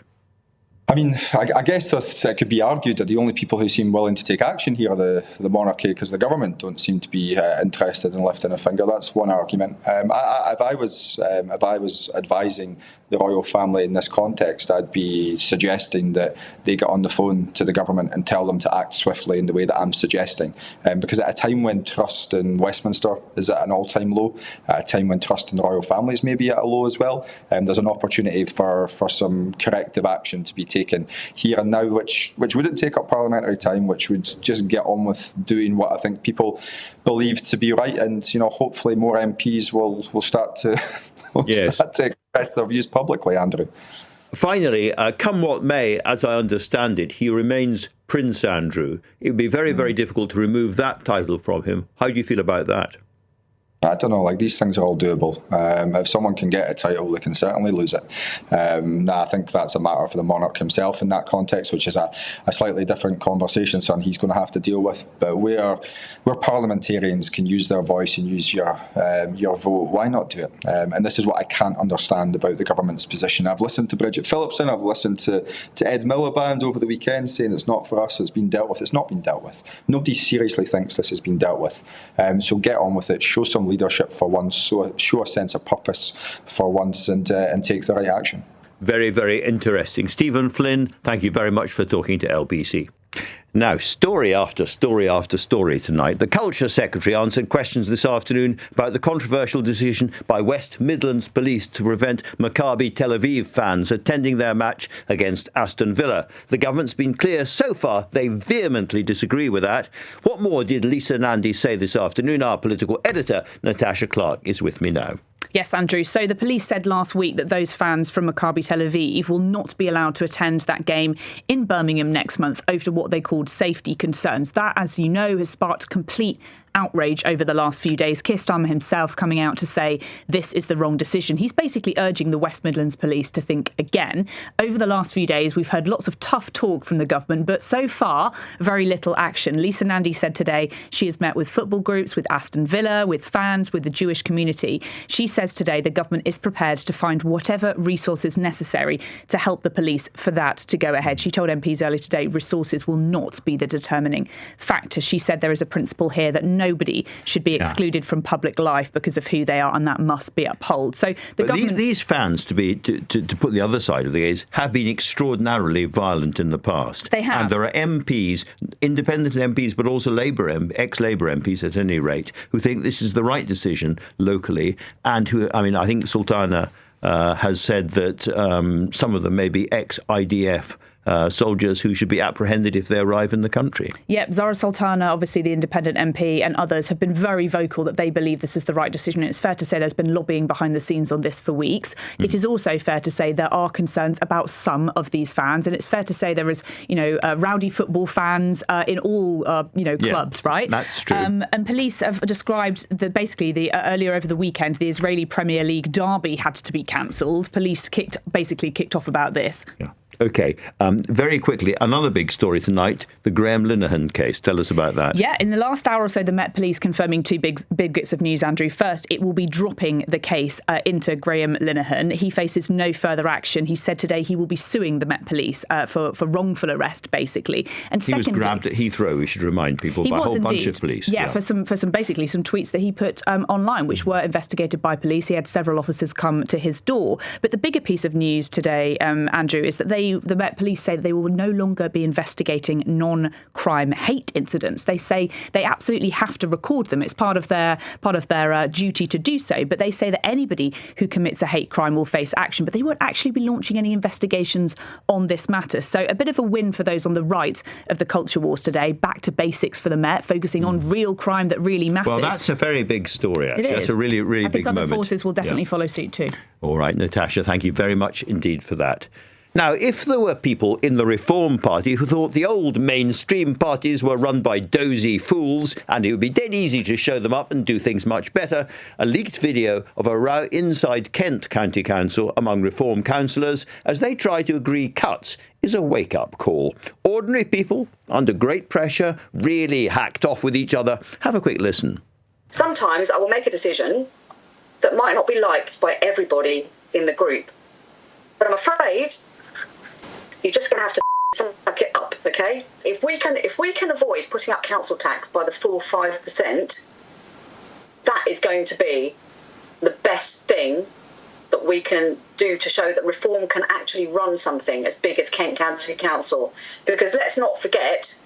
I mean, I guess it could be argued that the only people who seem willing to take action here are the monarchy, because the government don't seem to be interested in lifting a finger. That's one argument. If I was advising the royal family in this context, I'd be suggesting that they get on the phone to the government and tell them to act swiftly in the way that I'm suggesting. Because at a time when trust in Westminster is at an all-time low, at a time when trust in the royal family is maybe at a low as well, there's an opportunity for some corrective action to be taken here and now, which wouldn't take up parliamentary time, which would just get on with doing what I think people believe to be right, and hopefully more MPs will start to start to express their views publicly. Andrew. Finally, come what may, as I understand it, he remains Prince Andrew. It would be very, very difficult to remove that title from him. How do you feel about that? I don't know, these things are all doable. If someone can get a title, they can certainly lose it. I think that's a matter for the monarch himself in that context, which is a slightly different conversation, son, he's going to have to deal with. But where parliamentarians can use their voice and use your vote, why not do it? And this is what I can't understand about the government's position. I've listened to Bridget Phillipson, I've listened to Ed Miliband over the weekend saying it's not for us, it's been dealt with. It's not been dealt with. Nobody seriously thinks this has been dealt with. So get on with it, show some leadership for once, show a sense of purpose for once, and take the right action. Very, very interesting. Stephen Flynn, thank you very much for talking to LBC. Now, story after story after story tonight. The Culture Secretary answered questions this afternoon about the controversial decision by West Midlands Police to prevent Maccabi Tel Aviv fans attending their match against Aston Villa. The government's been clear so far they vehemently disagree with that. What more did Lisa Nandy say this afternoon? Our political editor, Natasha Clark, is with me now. Yes, Andrew. So the police said last week that those fans from Maccabi Tel Aviv will not be allowed to attend that game in Birmingham next month over what they called safety concerns. That, as you know, has sparked complete outrage over the last few days. Keir Starmer himself coming out to say this is the wrong decision. He's basically urging the West Midlands Police to think again. Over the last few days, we've heard lots of tough talk from the government, but so far, very little action. Lisa Nandy said today she has met with football groups, with Aston Villa, with fans, with the Jewish community. She says today the government is prepared to find whatever resources necessary to help the police for that to go ahead. She told MPs earlier today resources will not be the determining factor. She said there is a principle here that nobody should be excluded from public life because of who they are, and that must be upheld. So these fans, to put the other side of the case, have been extraordinarily violent in the past. They have. And there are MPs, independent MPs, but also ex-Labour MPs at any rate, who think this is the right decision locally, and who, I think Sultana has said that some of them may be ex-IDF soldiers who should be apprehended if they arrive in the country. Yep, Zara Sultana, obviously the independent MP, and others have been very vocal that they believe this is the right decision. And it's fair to say there's been lobbying behind the scenes on this for weeks. It is also fair to say there are concerns about some of these fans, and it's fair to say there is, rowdy football fans in all, clubs, right? That's true. And police have described earlier over the weekend, the Israeli Premier League derby had to be cancelled. Police kicked off about this. Yeah. OK. Very quickly, another big story tonight, the Graham Linehan case. Tell us about that. Yeah, in the last hour or so, the Met Police confirming two big bits of news, Andrew. First, it will be dropping the case into Graham Linehan. He faces no further action. He said today he will be suing the Met Police for wrongful arrest, basically. And he was grabbed at Heathrow, we should remind people, by a whole bunch of police. Yeah, for some tweets that he put online, which were investigated by police. He had several officers come to his door. But the bigger piece of news today, Andrew, is that the Met Police say that they will no longer be investigating non-crime hate incidents. They say they absolutely have to record them. It's part of their duty to do so. But they say that anybody who commits a hate crime will face action. But they won't actually be launching any investigations on this matter. So a bit of a win for those on the right of the culture wars today. Back to basics for the Met, focusing on real crime that really matters. Well, that's a very big story, actually. That's a really, really big moment. I think other forces will definitely follow suit too. All right, Natasha, thank you very much indeed for that. Now, if there were people in the Reform Party who thought the old mainstream parties were run by dozy fools and it would be dead easy to show them up and do things much better, a leaked video of a row inside Kent County Council among Reform councillors as they try to agree cuts is a wake-up call. Ordinary people, under great pressure, really hacked off with each other. Have a quick listen. Sometimes I will make a decision that might not be liked by everybody in the group. But I'm afraid you're just going to have to suck it up, OK? If we can avoid putting up council tax by the full 5%, that is going to be the best thing that we can do to show that Reform can actually run something as big as Kent County Council. Because let's not forget,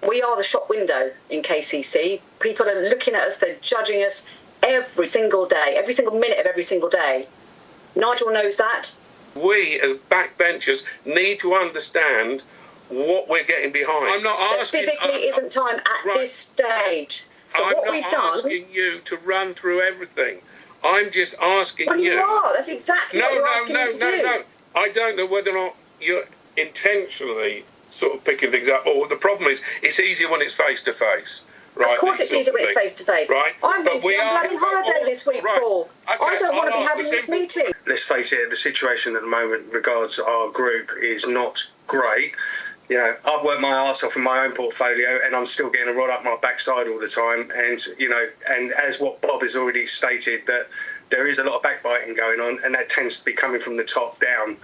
we are the shop window in KCC. People are looking at us, they're judging us every single day, every single minute of every single day. Nigel knows that. We, as backbenchers, need to understand what we're getting behind. I'm not asking... There physically isn't time at this stage. So I'm what we've done... not asking you to run through everything. I'm just asking you... Well, you are. That's exactly what you're asking me to do. No. I don't know whether or not you're intentionally sort of picking things up. Or the problem is, it's easier when it's face-to-face. Right, of course it's easier when it's face-to-face. Right. I'm going to be on bloody holiday this week, Paul. Okay, I don't want to be having this meeting. Let's face it, the situation at the moment regards our group is not great. You know, I've worked my arse off in my own portfolio and I'm still getting a rod up my backside all the time. And, and as what Bob has already stated, that there is a lot of backbiting going on and that tends to be coming from the top down.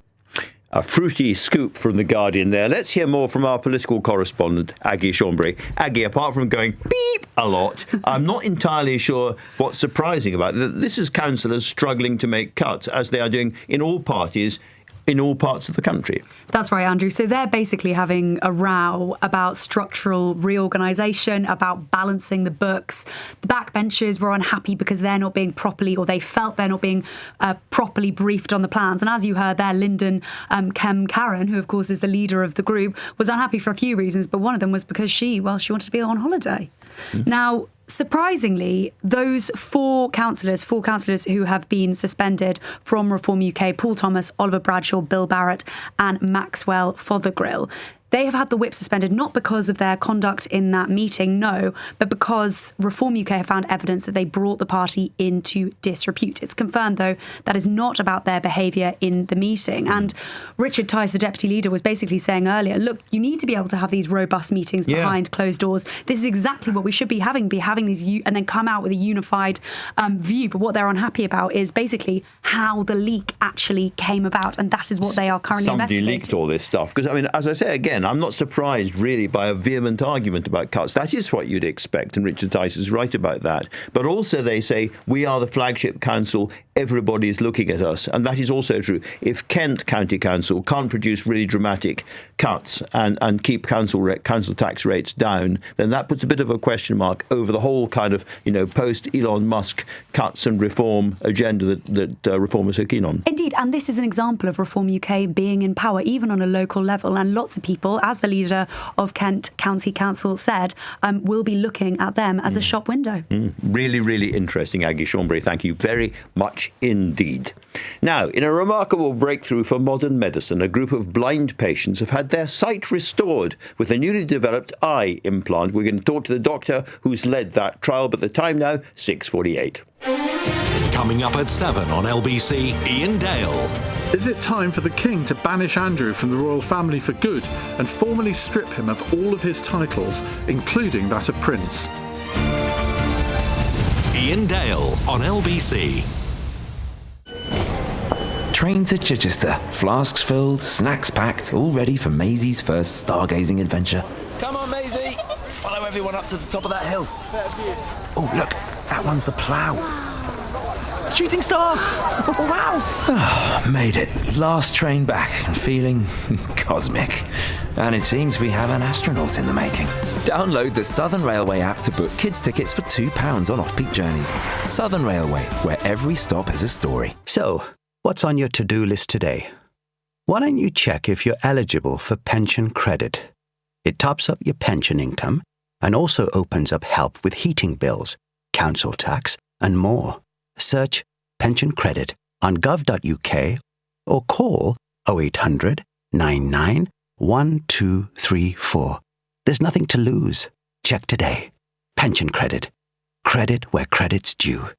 A fruity scoop from The Guardian there. Let's hear more from our political correspondent, Aggie Chambre. Aggie, apart from going beep a lot, I'm not entirely sure what's surprising about it. This is councillors struggling to make cuts, as they are doing in all parties, in all parts of the country. That's right, Andrew. So they're basically having a row about structural reorganisation, about balancing the books. The backbenchers were unhappy because they're not being properly, or they felt they're not being properly briefed on the plans. And as you heard there, Lyndon Karen, who of course is the leader of the group, was unhappy for a few reasons, but one of them was because she wanted to be on holiday. Now, surprisingly, those four councillors who have been suspended from Reform UK, Paul Thomas, Oliver Bradshaw, Bill Barrett and Maxwell Fothergill, they have had the whip suspended not because of their conduct in that meeting, no, but because Reform UK have found evidence that they brought the party into disrepute. It's confirmed, though, that is not about their behaviour in the meeting. And Richard Tice, the deputy leader, was basically saying earlier, look, you need to be able to have these robust meetings behind closed doors. This is exactly what we should be having these, and then come out with a unified view. But what they're unhappy about is basically how the leak actually came about, and that is what they are currently investigating. Somebody leaked all this stuff. Because, I mean, as I say again, again, I'm not surprised really by a vehement argument about cuts. That is what you'd expect, and Richard Tice is right about that. But also they say, we are the flagship council, everybody is looking at us. And that is also true. If Kent County Council can't produce really dramatic cuts and keep council tax rates down, then that puts a bit of a question mark over the whole kind of, post-Elon Musk cuts and reform agenda that Reform is so keen on. Indeed, and this is an example of Reform UK being in power, even on a local level. And lots of people, as the leader of Kent County Council said, will be looking at them as a shop window. Really, really interesting, Aggie Chambre. Thank you very much indeed. Now, in a remarkable breakthrough for modern medicine, a group of blind patients have had their sight restored with a newly developed eye implant. We're going to talk to the doctor who's led that trial, but the time now, 6:48. Coming up at 7 on LBC, Ian Dale. Is it time for the King to banish Andrew from the royal family for good and formally strip him of all of his titles, including that of Prince? Ian Dale on LBC. Train to Chichester, flasks filled, snacks packed, all ready for Maisie's first stargazing adventure. Come on, Maisie! Follow everyone up to the top of that hill. Oh, look, that one's the plough. Shooting star! Wow! Made it. Last train back and feeling cosmic. And it seems we have an astronaut in the making. Download the Southern Railway app to book kids' tickets for £2 on off-peak journeys. Southern Railway, where every stop is a story. So, what's on your to-do list today? Why don't you check if you're eligible for pension credit? It tops up your pension income and also opens up help with heating bills, council tax, and more. Search pension credit on gov.uk or call 0800 99 1234. There's nothing to lose. Check today. Pension credit. Credit where credit's due.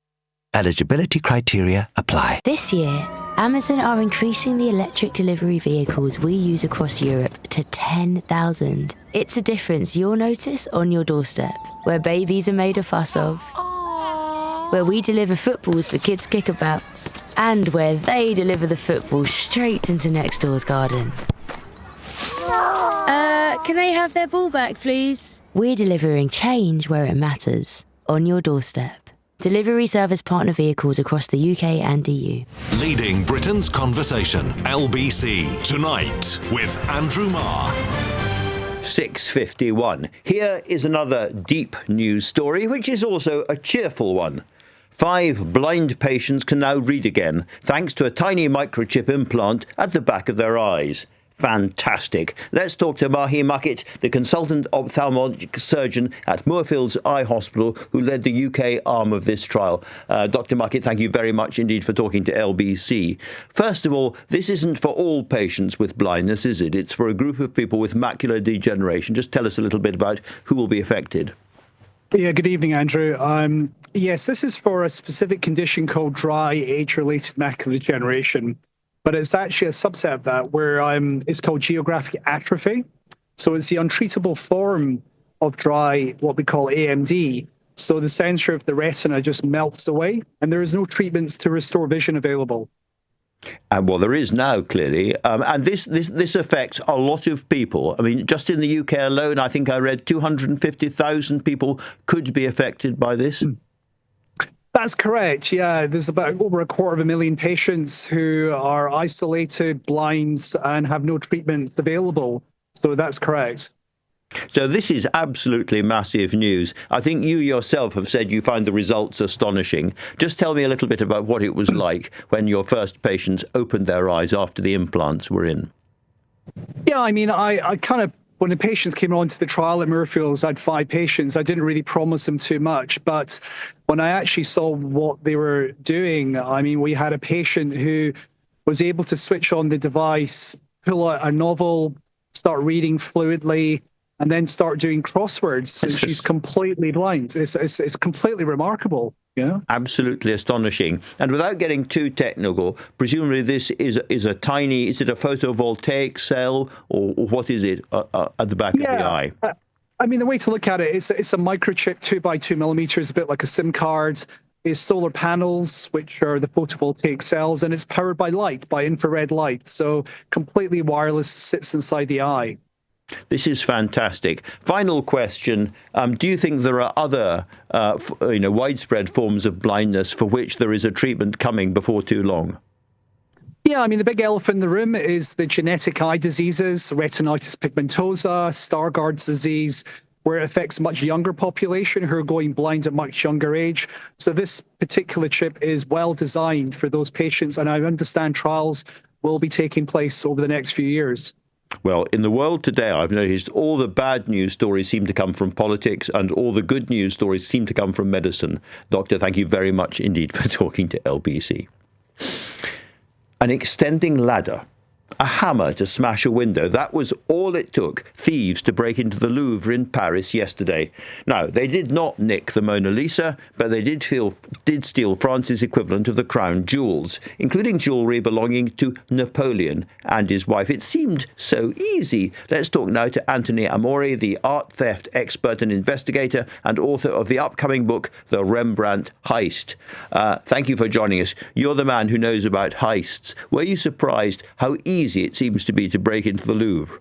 Eligibility criteria apply. This year, Amazon are increasing the electric delivery vehicles we use across Europe to 10,000. It's a difference you'll notice on your doorstep, where babies are made a fuss of, where we deliver footballs for kids' kickabouts, and where they deliver the football straight into next door's garden. Can they have their ball back, please? We're delivering change where it matters, on your doorstep. Delivery service partner vehicles across the UK and EU. Leading Britain's conversation, LBC, tonight with Andrew Marr. 6:51. Here is another deep news story, which is also a cheerful one. 5 blind patients can now read again, thanks to a tiny microchip implant at the back of their eyes. Fantastic. Let's talk to Mahi Muqit, the consultant ophthalmic surgeon at Moorfields Eye Hospital, who led the UK arm of this trial. Dr. Muqit, thank you very much indeed for talking to LBC. First of all, this isn't for all patients with blindness, is it? It's for a group of people with macular degeneration. Just tell us a little bit about who will be affected. Yeah, good evening, Andrew. Yes, this is for a specific condition called dry age-related macular degeneration. But it's actually a subset of that where it's called geographic atrophy. So it's the untreatable form of dry, what we call AMD. So the center of the retina just melts away and there is no treatments to restore vision available. Well, there is now, clearly. And this affects a lot of people. I mean, just in the UK alone, I think I read 250,000 people could be affected by this. That's correct, yeah. There's about over 250,000 patients who are isolated, blind, and have no treatments available. So that's correct. So this is absolutely massive news. I think you yourself have said you found the results astonishing. Just tell me a little bit about what it was like when your first patients opened their eyes after the implants were in. Yeah, I mean, I kind of, when the patients came on to the trial at Moorfields, I had 5 patients. I didn't really promise them too much, but when I actually saw what they were doing, I mean, we had a patient who was able to switch on the device, pull out a novel, start reading fluidly, and then start doing crosswords. And she's completely blind. It's completely remarkable. Yeah, absolutely astonishing. And without getting too technical, presumably this is a tiny, is it a photovoltaic cell or what is it at the back of the eye? I mean, the way to look at it is it's a microchip 2 by 2 millimeters, a bit like a SIM card. Is solar panels, which are the photovoltaic cells, and it's powered by light, by infrared light. So completely wireless, sits inside the eye. This is fantastic. Final question. Do you think there are other widespread forms of blindness for which there is a treatment coming before too long? Yeah, I mean, the big elephant in the room is the genetic eye diseases, retinitis pigmentosa, Stargard's disease, where it affects a much younger population who are going blind at much younger age. So this particular chip is well designed for those patients, and I understand trials will be taking place over the next few years. Well, in the world today, I've noticed all the bad news stories seem to come from politics and all the good news stories seem to come from medicine. Doctor, thank you very much indeed for talking to LBC. An extending ladder, a hammer to smash a window. That was all it took thieves to break into the Louvre in Paris yesterday. Now, they did not nick the Mona Lisa, but they did steal France's equivalent of the crown jewels, including jewellery belonging to Napoleon and his wife. It seemed so easy. Let's talk now to Anthony Amore, the art theft expert and investigator and author of the upcoming book, The Rembrandt Heist. Thank you for joining us. You're the man who knows about heists. Were you surprised how easy it seems to be to break into the Louvre?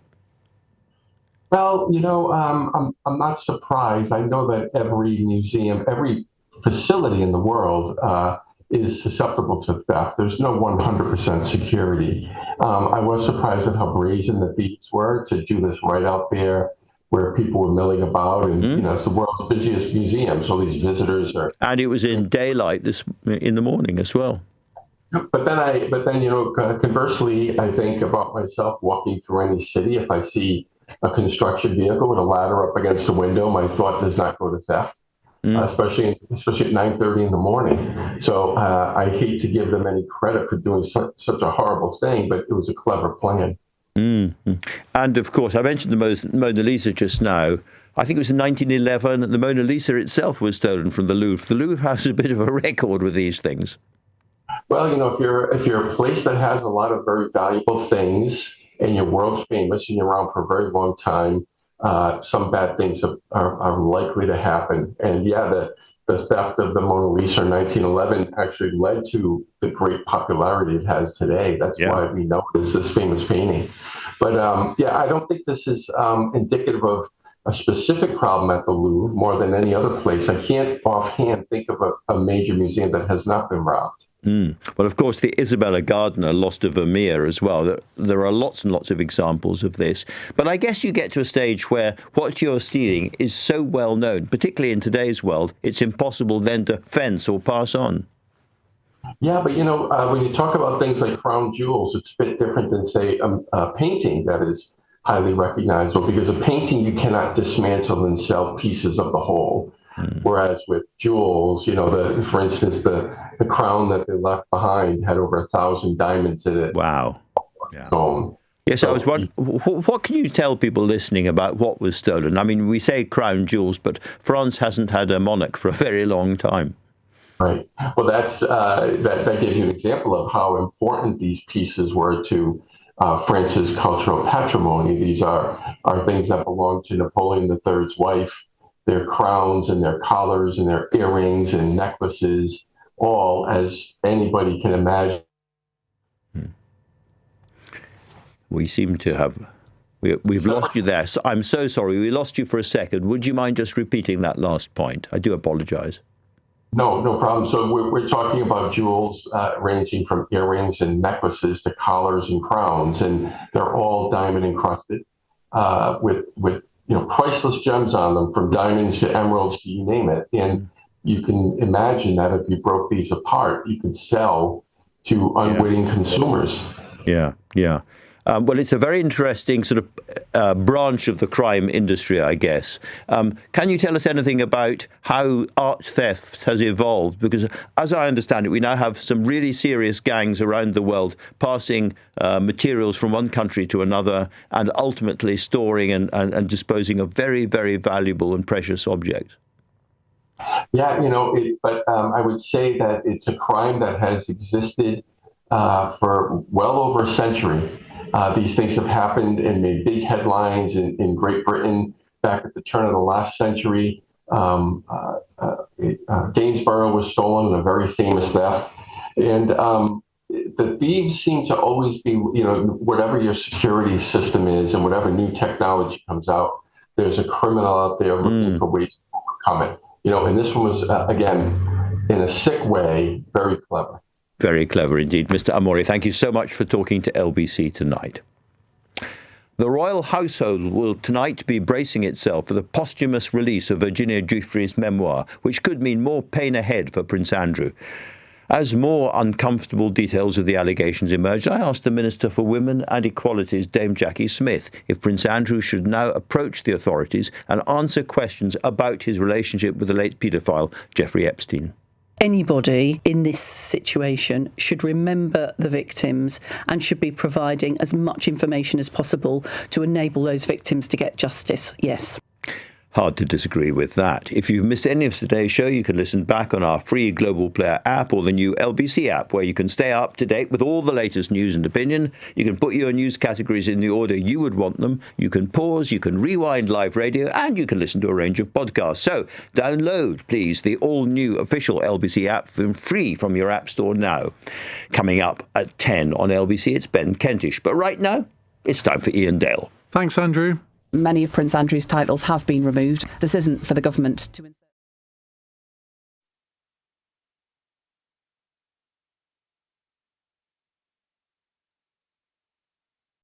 Well, I'm not surprised. I know that every museum, every facility in the world is susceptible to theft. There's no 100% security. I was surprised at how brazen the thieves were to do this right out there where people were milling about, and it's the world's busiest museum, so these visitors are. And it was in daylight in the morning as well. But then, conversely, I think about myself walking through any city. If I see a construction vehicle with a ladder up against the window, my thought does not go to theft, especially at 9:30 in the morning. So I hate to give them any credit for doing such a horrible thing, but it was a clever plan. Mm-hmm. And of course, I mentioned the Mona Lisa just now. I think it was in 1911. The Mona Lisa itself was stolen from the Louvre. The Louvre has a bit of a record with these things. Well, if you're a place that has a lot of very valuable things and you're world famous and you're around for a very long time, some bad things are likely to happen. And yeah, the theft of the Mona Lisa in 1911 actually led to the great popularity it has today. That's why we know it's this famous painting. But I don't think this is indicative of a specific problem at the Louvre more than any other place. I can't offhand think of a major museum that has not been robbed. Well, of course, the Isabella Gardner lost a Vermeer as well. There are lots and lots of examples of this. But I guess you get to a stage where what you're stealing is so well known, particularly in today's world, it's impossible then to fence or pass on. Yeah, but when you talk about things like crown jewels, it's a bit different than, say, a painting that is highly recognizable, because a painting you cannot dismantle and sell pieces of the whole. Whereas with jewels, for instance, the crown that they left behind had over 1,000 diamonds in it. Wow. Yes, I was wondering, what can you tell people listening about what was stolen? I mean, we say crown jewels, but France hasn't had a monarch for a very long time. Right. Well, that gives you an example of how important these pieces were to France's cultural patrimony. These are things that belong to Napoleon III's wife. Their crowns and their collars and their earrings and necklaces, all, as anybody can imagine. We seem to have, we've lost you there. So I'm so sorry, we lost you for a second. Would you mind just repeating that last point? I do apologize. No problem. So we're talking about jewels ranging from earrings and necklaces to collars and crowns, and they're all diamond encrusted with priceless gems on them, from diamonds to emeralds to you name it. And you can imagine that if you broke these apart, you could sell to unwitting consumers. Yeah. Well, it's a very interesting sort of branch of the crime industry, I guess. Can you tell us anything about how art theft has evolved? Because as I understand it, we now have some really serious gangs around the world passing materials from one country to another and ultimately storing and disposing of very, very valuable and precious objects. Yeah, but I would say that it's a crime that has existed for well over a century. These things have happened and made big headlines in Great Britain back at the turn of the last century. Gainsborough was stolen in a very famous theft. And the thieves seem to always be, whatever your security system is and whatever new technology comes out, there's a criminal out there looking for ways to overcome it. And this one was, again, in a sick way, very clever. Very clever indeed. Mr. Amore, thank you so much for talking to LBC tonight. The royal household will tonight be bracing itself for the posthumous release of Virginia Giuffre's memoir, which could mean more pain ahead for Prince Andrew. As more uncomfortable details of the allegations emerged, I asked the Minister for Women and Equalities, Dame Jacqui Smith, if Prince Andrew should now approach the authorities and answer questions about his relationship with the late paedophile Jeffrey Epstein. Anybody in this situation should remember the victims and should be providing as much information as possible to enable those victims to get justice, yes. Hard to disagree with that. If you've missed any of today's show, you can listen back on our free Global Player app or the new LBC app, where you can stay up to date with all the latest news and opinion. You can put your news categories in the order you would want them. You can pause, you can rewind live radio, and you can listen to a range of podcasts. So download, please, the all-new official LBC app free from your app store now. Coming up at 10 on LBC, it's Ben Kentish. But right now, it's time for Ian Dale. Thanks, Andrew. Many of Prince Andrew's titles have been removed. This isn't for the government to...